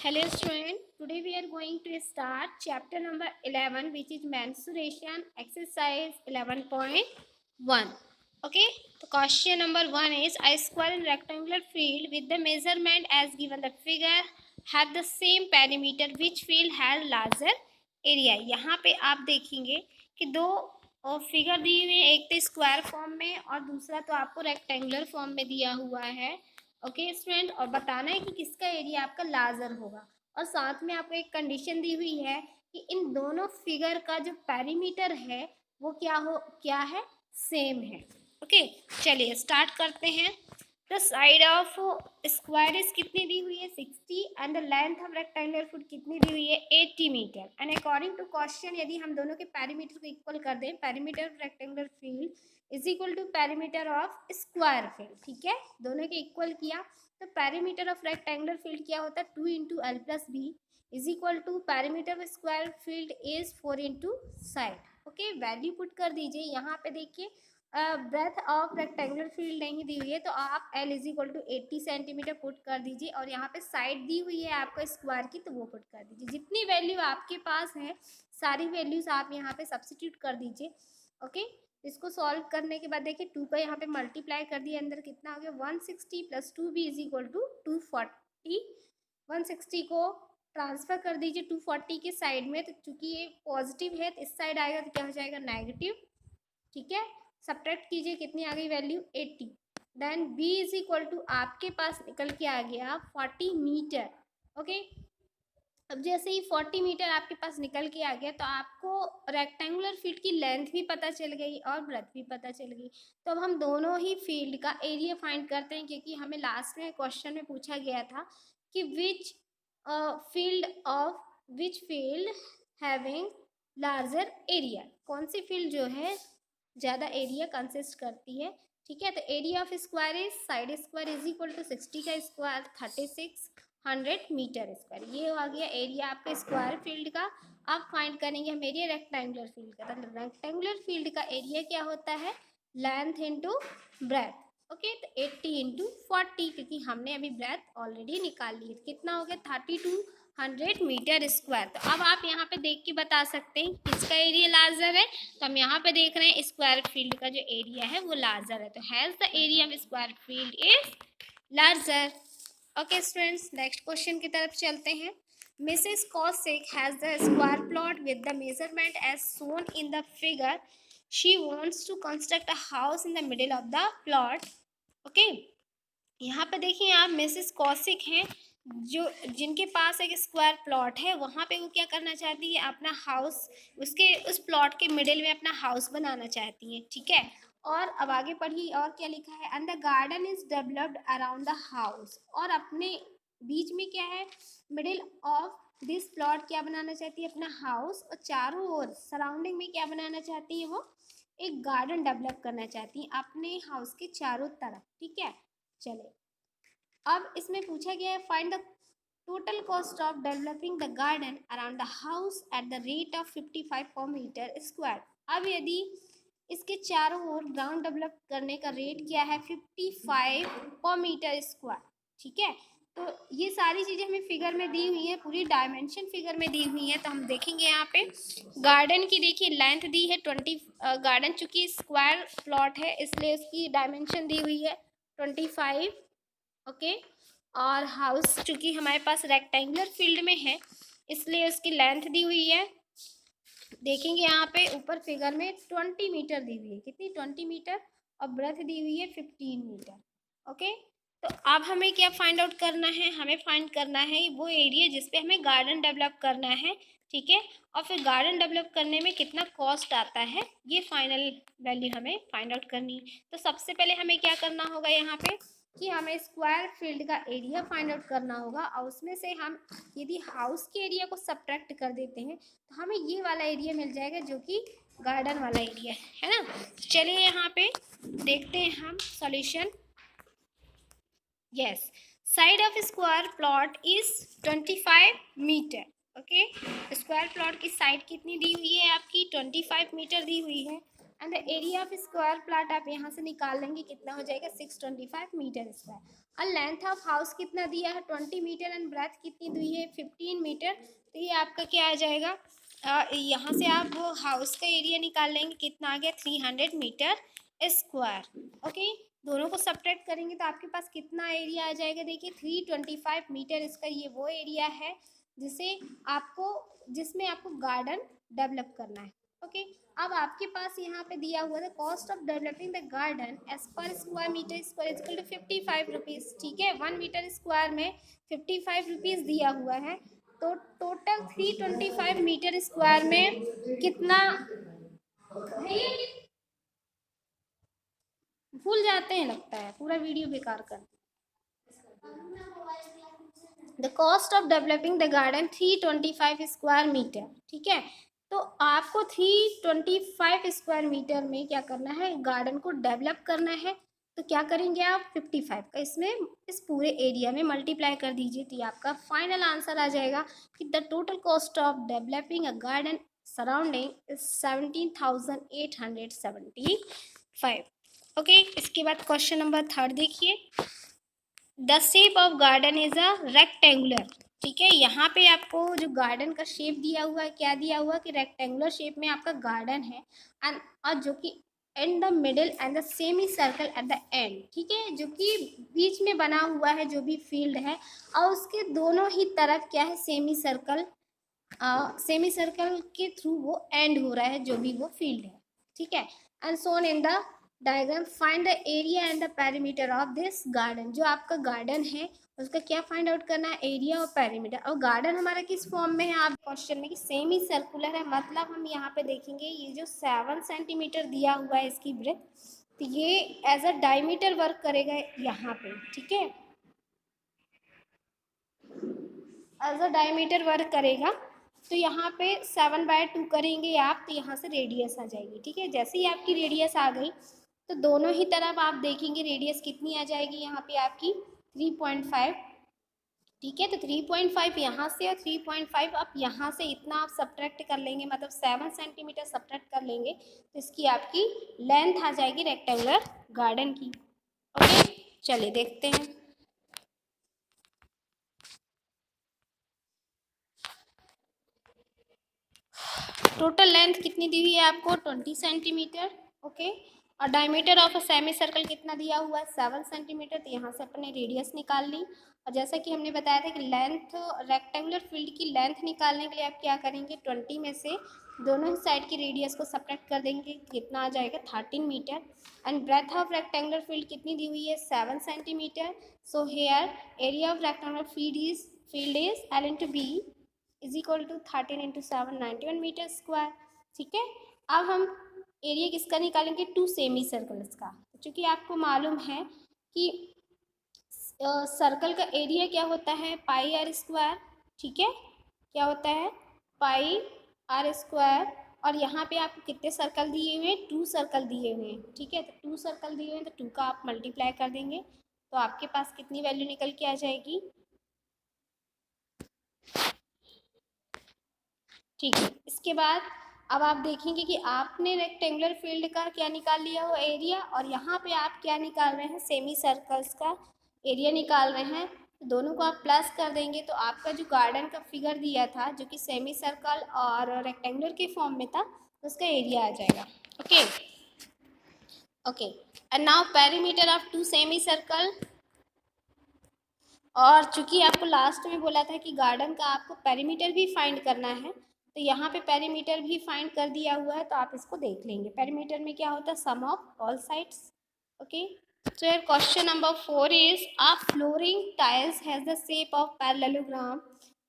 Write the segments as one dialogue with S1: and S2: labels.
S1: Hello student, today we are going to start chapter number 11 which is mensuration exercise 11.1. Okay, the question number 1 is a square and rectangular field with the measurement as given the figure have the same perimeter which field has larger area. यहाँ पे आप देखेंगे कि दो figure दी हुई है, एक तो स्क्वायर फॉर्म में और दूसरा तो आपको रेक्टेंगुलर फॉर्म में दिया हुआ है. ओके स्टूडेंट, और बताना है कि किसका एरिया आपका लार्जर होगा. और साथ में आपको एक कंडीशन दी हुई है कि इन दोनों फिगर का जो पेरीमीटर है वो क्या है, सेम है. ओके, चलिए स्टार्ट करते हैं. The side of square is कितनी दी हुई है 60 and the length of rectangular foot कितनी दी हुई है 80 metre. And according to question यदि हम दोनों के पेरीमीटर को इक्वल कर दें, perimeter of rectangular field is equal to perimeter of square field. ठीक है, दोनों के इक्वल किया तो पेरीमीटर ऑफ रेक्टेंगुलर फील्ड क्या होता है 2 into l plus b is equal to perimeter of square field is 4 into side. Okay, value put कर दीजिए. यहाँ पे देखिए ब्रेथ ऑफ रेक्टेंगुलर फील्ड नहीं दी हुई है तो आप l is equal to 80 centimetre put कर दीजिए और यहाँ पे साइड दी हुई है आपको स्क्वायर की तो वो पुट कर दीजिए. जितनी वैल्यू आपके पास है सारी वैल्यूज आप यहाँ पे सब्स्टिट्यूट कर दीजिए. ओके, इसको सॉल्व करने के बाद देखिए 2 का यहाँ पे मल्टीप्लाई कर दिया, अंदर कितना हो गया 160 plus 2b is equal to 240. 160 को ट्रांसफर कर दीजिए 240 के साइड में, तो चूंकि ये पॉजिटिव है तो इस साइड आएगा तो क्या हो जाएगा नेगेटिव. ठीक है, सब्ट्रैक्ट कीजिए कितनी आ गई value 80. Then b is equal to आपके पास निकल के आ गया 40 मीटर. ओके, अब जैसे ही 40 मीटर आपके पास निकल के आ गया तो आपको रेक्टेंगुलर फील्ड की लेंथ भी पता चल गई और ब्रेथ भी पता चल गई. तो अब हम दोनों ही फील्ड का एरिया फाइंड करते हैं क्योंकि हमें लास्ट में क्वेश्चन में पूछा गया था कि which field having larger area, कौन सी फील्ड जो है ज़्यादा एरिया कंसिस्ट करती है. ठीक है, तो area of square is side square is equal to 60 का स्क्वायर 3600 मीटर स्क्वायर. ये आ गया एरिया आपके स्क्वायर फील्ड का. अब फाइंड करेंगे हम एरिया रेक्टेंगुलर फील्ड का. तो रेक्टेंगुलर फील्ड का एरिया क्या होता है लेंथ इंटू ब्रेथ. ओके, तो 80 इंटू 40 क्योंकि हमने अभी ब्रेथ ऑलरेडी निकाल ली. कितना हो गया 3200 मीटर स्क्वायर. तो अब आप यहाँ पे देख के बता सकते हैं किसका एरिया लार्जर है. तो हम यहाँ पे देख रहे हैं स्क्वायर फील्ड का जो एरिया है वो लार्जर है. तो has the area of square field is larger. Okay students, next question की तरफ चलते हैं. Mrs. Cossack has the square plot with the measurement as shown in the figure. She wants to construct a house in the middle of the plot. Okay, यहाँ पे देखिए आप Mrs Kaushik हैं जो जिनके पास एक स्क्वायर प्लॉट है. वहाँ पे वो क्या करना चाहती है अपना हाउस उसके उस प्लॉट के मिडिल में अपना हाउस बनाना चाहती हैं. ठीक है, और अब आगे पढ़िए और क्या लिखा है. And the garden is developed around the house. और अपने बीच में क्या है मिडिल ऑफ दिस प्लॉट क्या बनाना चाहती है अपना हाउस और चारों ओर सराउंडिंग में क्या बनाना चाहती है वो एक गार्डन डेवलप करना चाहती हैं अपने हाउस के चारों तरफ. ठीक है, चले अब इसमें पूछा गया है find the total cost of developing the garden around the house at the rate of 55 पर मीटर स्क्वायर. अब यदि इसके चारों ओर ग्राउंड डेवलप करने का रेट क्या है 55 पर मीटर स्क्वायर. ठीक है, तो ये सारी चीज़ें हमें फिगर में दी हुई है, पूरी डायमेंशन फिगर में दी हुई है. तो हम देखेंगे यहाँ पे गार्डन की देखिए लेंथ दी है 20. गार्डन चूँकि स्क्वायर प्लॉट है इसलिए उसकी डायमेंशन दी हुई है 25. ओके, और हाउस चूँकि हमारे पास रेक्टेंगुलर फील्ड में है इसलिए उसकी लेंथ दी हुई है. देखेंगे यहाँ पे ऊपर फिगर में 20 मीटर दी हुई है. कितनी 20 मीटर और ब्रेथ दी हुई है 15 मीटर. ओके, तो अब हमें क्या फाइंड आउट करना है, हमें फाइंड करना है वो एरिया जिसपे हमें गार्डन डेवलप करना है. ठीक है, और फिर गार्डन डेवलप करने में कितना कॉस्ट आता है ये फाइनल वैल्यू हमें फाइंड आउट करनी है. तो सबसे पहले हमें क्या करना होगा यहाँ पे कि हमें स्क्वायर फील्ड का एरिया फाइंड आउट करना होगा और उसमें से हम यदि हाउस के एरिया को सब्ट्रैक्ट कर देते हैं तो हमें ये वाला एरिया मिल जाएगा जो कि गार्डन वाला एरिया है ना. चलिए यहाँ पे देखते हैं हम solution. Yes, side of square plot is 25 metre. Okay, square plot की साइड कितनी दी हुई है आपकी 25 मीटर दी हुई है. And the area of square plot आप यहाँ से निकाल लेंगे, कितना हो जाएगा 625 मीटर स्क्वायर। और लेंथ ऑफ हाउस कितना दिया है 20 मीटर एंड ब्रेथ कितनी दी है 15 मीटर। तो ये आपका क्या आ जाएगा, यहाँ से आप वो हाउस का एरिया निकाल लेंगे, कितना आ गया 300 मीटर स्क्वायर। ओके, दोनों को सब्ट्रैक्ट करेंगे तो आपके पास कितना एरिया आ जाएगा, देखिए 325 मीटर स्क्वायर। ये वो एरिया है जिसमें आपको गार्डन डेवलप करना है। ओके, अब आपके पास यहाँ पे दिया हुआ था cost of developing the garden as per square metre square equal to 55 rupees. ठीक है, 1 मीटर स्क्वायर में 55 रुपीज़ दिया हुआ है। तो टोटल 325 मीटर स्क्वायर में कितना, भूल जाते हैं लगता है, पूरा वीडियो बेकार कर। The cost of developing the garden 325 square metre. ठीक है, तो आपको 325 स्क्वायर मीटर में क्या करना है, गार्डन को डेवलप करना है। तो क्या करेंगे आप 55 का इसमें इस पूरे एरिया में मल्टीप्लाई कर दीजिए, तो ये आपका फाइनल आंसर आ जाएगा कि the total cost of developing a garden surrounding is 17,875। Okay, इसके बाद क्वेश्चन नंबर 3 देखिए। The shape of garden is a rectangular. ठीक है, यहाँ पे आपको जो गार्डन का शेप दिया हुआ है, क्या दिया हुआ कि रेक्टेंगुलर शेप में आपका गार्डन है एंड और जो कि in the middle and the semi circle at the end. ठीक है, जो कि बीच में बना हुआ है जो भी फील्ड है, और उसके दोनों ही तरफ क्या है सेमी सर्कल के थ्रू वो एंड हो रहा है जो भी वो फील्ड है। ठीक है, and shown in the diagram find the area and the perimeter of this garden. जो आपका गार्डन है उसका क्या फाइंड आउट करना है, एरिया और पेरीमीटर। और गार्डन हमारा किस फॉर्म में है, आप क्वेश्चन में कि सेमी सर्कुलर है, मतलब हम यहाँ पे देखेंगे ये जो 7 सेंटीमीटर दिया हुआ है इसकी ब्रेथ, तो ये एज अ डायमीटर वर्क करेगा यहाँ पे। ठीक है, एज अ डायमीटर वर्क करेगा। तो यहाँ पे 7/2 करेंगे आप, तो यहाँ से रेडियस आ जाएगी। ठीक है, जैसे ही आपकी रेडियस आ गई तो दोनों ही तरफ आप देखेंगे रेडियस कितनी आ जाएगी यहाँ पे आपकी 3.5। ठीक है, तो 3.5 यहाँ से और 3.5 आप यहाँ से इतना आप सब्ट्रैक्ट कर लेंगे, मतलब 7 सेंटीमीटर सब्ट्रैक्ट कर लेंगे, तो इसकी आपकी लेंथ आ जाएगी रेक्टेंगुलर गार्डन की। ओके, चलिए देखते हैं। टोटल लेंथ कितनी दी हुई है आपको 20 सेंटीमीटर। ओके, और diameter of a semi circle कितना दिया हुआ है 7 सेंटीमीटर। तो यहाँ से अपने रेडियस निकाल ली, और जैसा कि हमने बताया था कि लेंथ रेक्टेंगुलर फील्ड की लेंथ निकालने के लिए आप क्या करेंगे 20 में से दोनों ही साइड की रेडियस को सब्ट्रैक्ट कर देंगे, कितना आ जाएगा 13 metre. And breadth of rectangular field कितनी दी हुई है 7 centimetre. So here area of rectangular field is L into B is equal to 13 into 7 91 metre square. ठीक है, अब हम एरिया किसका निकालेंगे 2 सेमी सर्कल्स का। चूँकि आपको मालूम है कि सर्कल का एरिया क्या होता है पाई आर स्क्वायर। ठीक है, क्या होता है पाई आर स्क्वायर। और यहाँ पे आपको कितने सर्कल दिए हुए हैं 2 सर्कल दिए हुए हैं। ठीक है, तो 2 सर्कल दिए हुए हैं तो 2 का आप मल्टीप्लाई कर देंगे, तो आपके पास कितनी वैल्यू निकल के आ जाएगी। ठीक है, इसके बाद अब आप देखेंगे कि आपने रेक्टेंगुलर फील्ड का क्या निकाल लिया हो एरिया, और यहाँ पे आप क्या निकाल रहे हैं सेमी सर्कल्स का एरिया निकाल रहे हैं। तो दोनों को आप प्लस कर देंगे तो आपका जो गार्डन का फिगर दिया था जो कि सेमी सर्कल और रेक्टेंगुलर के फॉर्म में था उसका एरिया आ जाएगा। Okay okay, and now perimeter of 2 semi circle. और चूंकि आपको लास्ट में बोला था कि गार्डन का आपको पेरीमीटर भी फाइंड करना है, तो यहाँ पे पेरीमीटर भी फाइंड कर दिया हुआ है, तो आप इसको देख लेंगे। पेरीमीटर में क्या होता है sum of all sides. Okay, so your question number 4 is a flooring tiles has the shape of parallelogram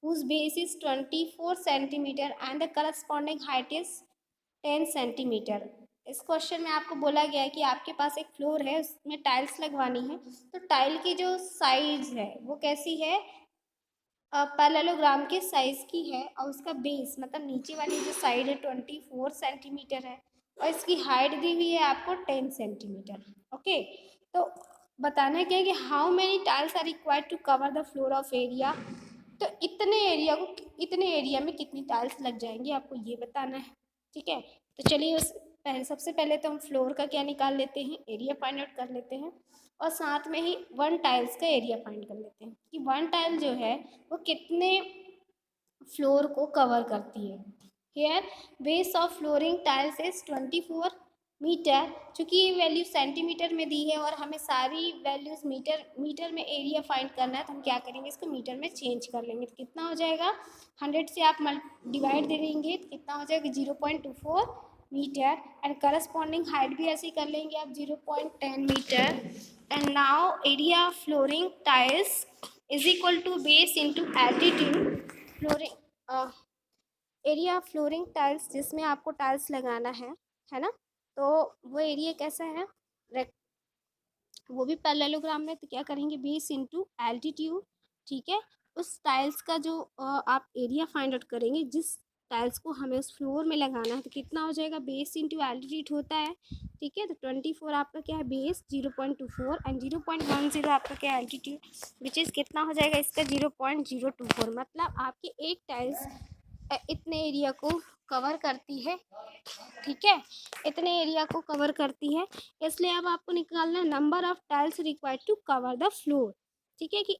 S1: whose base is 24 centimeter and the corresponding height is 10 centimetre. इस क्वेश्चन में आपको बोला गया है कि आपके पास एक फ्लोर है उसमें टाइल्स लगवानी है, तो टाइल की जो साइज है वो कैसी है पैरेललोग्राम के साइज की है, और उसका बेस मतलब नीचे वाली जो साइड है 24 सेंटीमीटर है, और इसकी हाइट दी हुई है आपको 10 सेंटीमीटर। ओके, तो बताना क्या है कि how many tiles are required to cover the floor of area. तो इतने एरिया में कितनी टाइल्स लग जाएंगी आपको ये बताना है। ठीक है, तो चलिए उस सबसे पहले तो हम फ्लोर का क्या निकाल लेते हैं, एरिया फाइंड आउट कर लेते हैं, और साथ में ही वन टाइल्स का एरिया फाइंड कर लेते हैं कि वन टाइल जो है वो कितने फ्लोर को कवर करती है। Here base of flooring tiles is 24 metre. चूँकि ये वैल्यू सेंटीमीटर में दी है और हमें सारी वैल्यूज़ मीटर में एरिया फाइंड करना है, तो हम क्या करेंगे, इसको मीटर में चेंज कर लेंगे। तो कितना हो जाएगा, 100 से आप डिवाइड दे देंगे तो कितना हो जाएगा, 0.24 मीटर। एंड करस्पॉन्डिंग हाइट भी ऐसे ही कर लेंगे आप, 0.10 metre. And now area flooring tiles is equal to base into altitude. Flooring area flooring tiles जिसमें आपको टाइल्स लगाना है ना, तो वो एरिया कैसा है, वो भी पैरेललोग्राम में, तो क्या करेंगे, बेस इंटू एल्टीट्यूड। ठीक है, उस टाइल्स का जो आप एरिया फाइंड आउट करेंगे, जिस टाइल्स को हमें उस फ्लोर में लगाना है, तो कितना हो जाएगा, बेस इंटू एल्टीट्यूड होता है। ठीक है, तो 24 आपका क्या है, बेस 0.24 एंड 0.10 आपका क्या है, एल्टीट्यूड, विच इज़ कितना हो जाएगा इसका, 0.024। मतलब आपके एक टाइल्स इतने एरिया को कवर करती है। ठीक है, इतने एरिया को कवर करती है, इसलिए अब आपको निकालना है number of tiles required to cover the floor. ठीक है, कि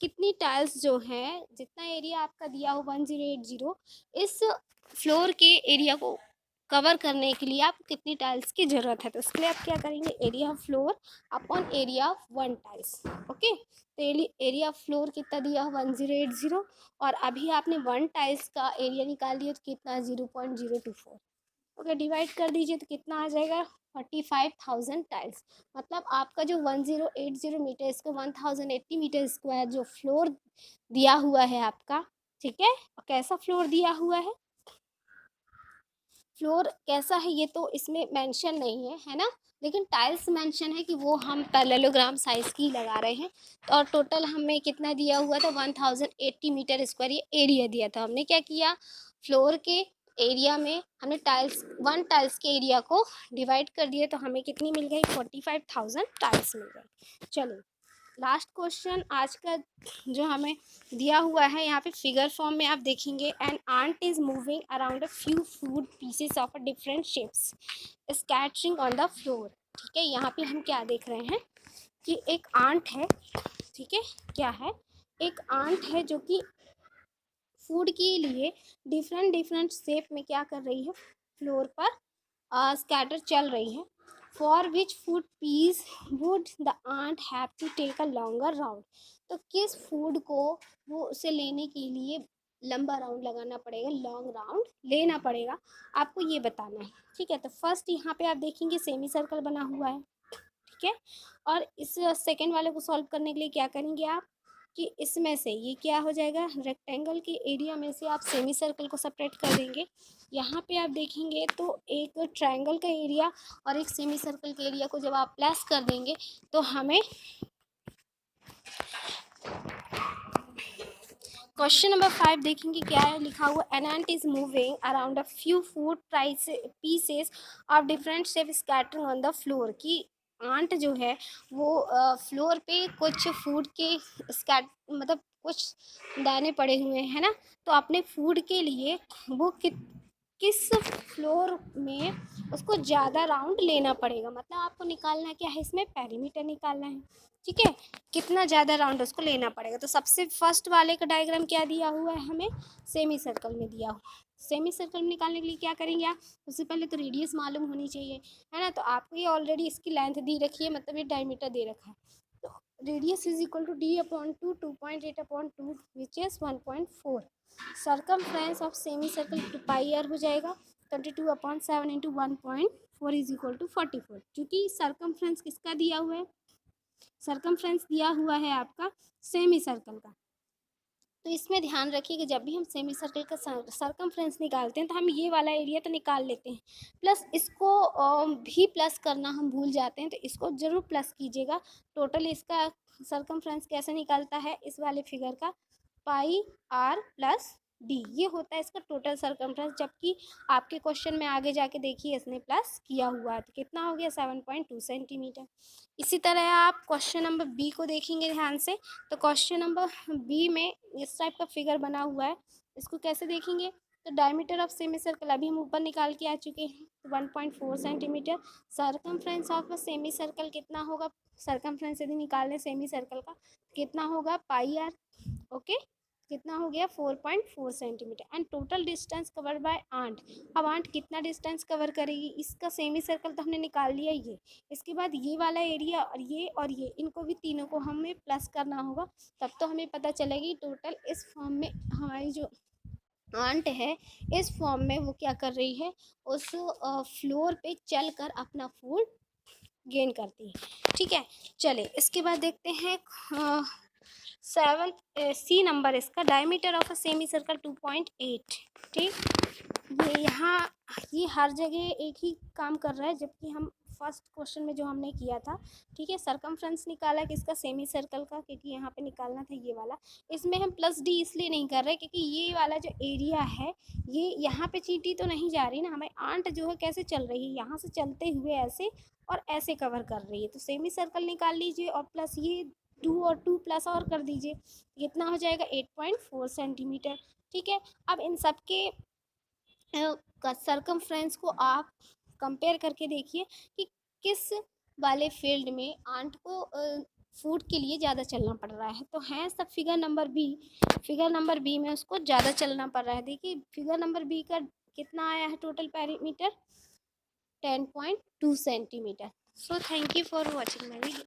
S1: कितनी टाइल्स जो है, जितना एरिया आपका दिया हो 1080, इस फ्लोर के एरिया को कवर करने के लिए आपको कितनी टाइल्स की ज़रूरत है। तो उसके लिए आप क्या करेंगे, area of floor upon area of one tiles. Okay, तो एरिया ऑफ फ्लोर कितना दिया हो, 1080, और अभी आपने वन टाइल्स का एरिया निकाल दिया, तो कितना, 0.024। ओके, डिवाइड कर दीजिए तो कितना आ जाएगा, 45,000 टाइल्स। मतलब आपका जो 1080 मीटर, इसको 1080 मीटर स्क्वायर जो फ्लोर दिया हुआ है आपका। ठीक है, और कैसा फ्लोर दिया हुआ है, फ्लोर कैसा है ये तो इसमें मेंशन नहीं है, है ना, लेकिन टाइल्स मेंशन है कि वो हम पैरेललोग्राम साइज की लगा रहे हैं। और टोटल हमें कितना दिया हुआ था, 1080 मीटर स्क्वायर ये एरिया दिया था। हमने क्या किया, फ्लोर के एरिया में हमने वन टाइल्स के एरिया को डिवाइड कर दिया, तो हमें कितनी मिल गई, 45,000 टाइल्स मिल गई। चलो लास्ट क्वेश्चन आज का जो हमें दिया हुआ है, यहाँ पे फिगर फॉर्म में आप देखेंगे, an ant is moving around a few food pieces of a different shapes scattering on the floor. ठीक है, यहाँ पे हम क्या देख रहे हैं कि एक आंट है। ठीक है, क्या है, एक आंट है जो कि फूड के लिए डिफरेंट डिफरेंट शेप में क्या कर रही है, फ्लोर पर स्कैटर चल रही है। For which food piece would the ant have to take a longer round. तो किस फूड को वो उसे लेने के लिए लंबा राउंड लगाना पड़ेगा, लॉन्ग राउंड लेना पड़ेगा, आपको ये बताना है। ठीक है, तो फर्स्ट यहाँ पे आप देखेंगे सेमी सर्कल बना हुआ है। ठीक है, और इस सेकेंड वाले को सॉल्व करने के लिए क्या करेंगे आप, कि इसमें से ये क्या हो जाएगा, रेक्टेंगल के एरिया में से आप सेमी सर्कल को सेपरेट कर देंगे। यहाँ पे आप देखेंगे तो एक ट्रायंगल का एरिया और एक सेमी सर्कल के एरिया को जब आप प्लस कर देंगे, तो हमें क्वेश्चन नंबर 5 देखेंगे क्या है लिखा हुआ, an ant is moving around a few food pieces of different shape scattering on the floor. की आंट जो है वो फ्लोर पे कुछ फूड के स्कैट मतलब कुछ दाने पड़े हुए हैं ना, तो अपने फूड के लिए वो किस फ्लोर में उसको ज़्यादा राउंड लेना पड़ेगा। मतलब आपको निकालना क्या है, इसमें पेरीमीटर निकालना है। ठीक है, कितना ज़्यादा राउंड उसको लेना पड़ेगा। तो सबसे फर्स्ट वाले का डायग्राम क्या दिया हुआ है, हमें सेमी सर्कल में दिया हुआ। सेमी सर्कल में निकालने के लिए क्या करेंगे आप, उससे पहले तो रेडियस मालूम होनी चाहिए, है ना। तो आपको ये ऑलरेडी इसकी लेंथ दी रखी है, मतलब ये डायमीटर दे रखा है। तो radius is equal to d/2 2.8/2 which is 1.4। Circumference of semi circle 2πr हो जाएगा, 32/7 इंटू 1.4 इज इक्वल टू 44। क्योंकि सर्कमफ्रेंस किसका दिया हुआ है, सर्कमफ्रेंस दिया हुआ है आपका सेमी सर्कल का। तो इसमें ध्यान रखिए कि जब भी हम सेमी सर्कल का सर्कमफ्रेंस निकालते हैं, तो हम ये वाला एरिया तो निकाल लेते हैं, प्लस इसको भी प्लस करना हम भूल जाते हैं, तो इसको ज़रूर प्लस कीजिएगा। टोटल इसका सर्कमफ्रेंस कैसे निकलता है, इस वाले फिगर का πr + d, ये होता है इसका टोटल सर्कमफ्रेंस। जबकि आपके क्वेश्चन में आगे जाके देखिए इसने प्लस किया हुआ है, तो कितना हो गया, 7.2 सेंटीमीटर। इसी तरह आप क्वेश्चन नंबर बी को देखेंगे ध्यान से, तो क्वेश्चन नंबर बी में इस टाइप का फिगर बना हुआ है। इसको कैसे देखेंगे, तो डायमीटर ऑफ सेमी सर्कल अभी हम ऊपर निकाल के आ चुके हैं, 1.4 centimetre. Circumference of semi circle कितना होगा, सर्कमफ्रेंस यदि निकाल लें सेमी सर्कल का कितना होगा, पाई आर। ओके, कितना हो गया, 4.4 centimetre. And total distance covered by ant, अब आंट कितना डिस्टेंस कवर करेगी, इसका सेमी सर्कल तो हमने निकाल लिया ये, इसके बाद ये वाला एरिया और ये इनको भी तीनों को हमें प्लस करना होगा, तब तो हमें पता चलेगी टोटल इस फॉर्म में हमारी जो आंट है इस फॉर्म में वो क्या कर रही है, उस फ्लोर पे चलकर अपना फूड गेन करती है। ठीक है, चले इसके बाद देखते हैं 7th सी नंबर इसका, diameter of a semi circle 2.8। ठीक, ये यहाँ ये हर जगह एक ही काम कर रहा है, जबकि हम फर्स्ट क्वेश्चन में जो हमने किया था, ठीक है, सरकमफ्रेंस निकाला किसका, सेमी सर्कल का, क्योंकि यहाँ पे निकालना था ये वाला। इसमें हम प्लस डी इसलिए नहीं कर रहे क्योंकि ये वाला जो एरिया है ये यहाँ पे चींटी तो नहीं जा रही ना, हमें आंट जो है कैसे चल रही है, यहाँ से चलते हुए ऐसे और ऐसे कवर कर रही है, तो सेमी सर्कल निकाल लीजिए और प्लस ये 2 और 2 प्लस और कर दीजिए, कितना हो जाएगा 8.4 सेंटीमीटर। ठीक है, अब इन सब के सरकमफ्रेंस को आप कंपेयर करके देखिए कि किस वाले फील्ड में आंट को फूड के लिए ज़्यादा चलना पड़ रहा है, तो है सब फिगर नंबर बी में उसको ज़्यादा चलना पड़ रहा है। देखिए फिगर नंबर बी का कितना आया है total perimeter, 10.2 centimetre. So thank you for watching my video.